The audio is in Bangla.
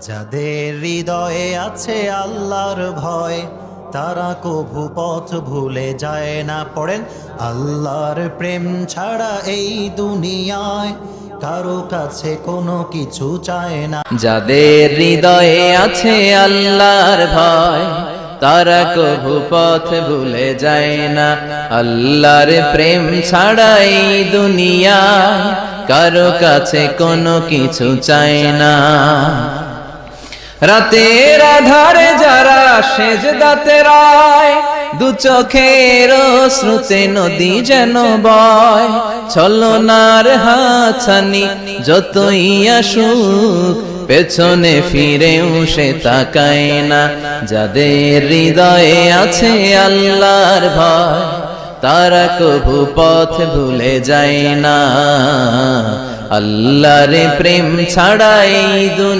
যাদের হৃদয়ে আছে আল্লাহর ভয়, তারা কভু পথ ভুলে যায় না। পড়েন, আল্লাহর প্রেম ছাড়া এই দুনিয়ায় কারো কাছে কোনো কিছু চায় না। যাদের হৃদয়ে আছে আল্লাহর ভয়, তারা কভু পথ ভুলে যায় না। আল্লাহর প্রেম ছাড়া এই দুনিয়ায় কারো কাছে কোনো কিছু চায় না। রাতের আধারে যারা সেজদাতে রায়, দু চোখের শ্রুতে নদী যেন বয়। ছলনার হাতছানি যতই আসুক, পেছনে ফিরেও সে তাকায় না। যাদের হৃদয়ে আছে আল্লাহর ভয়, তারা কভু পথ ভুলে যায় না। আল্লাহর প্রেম ছাড়া এই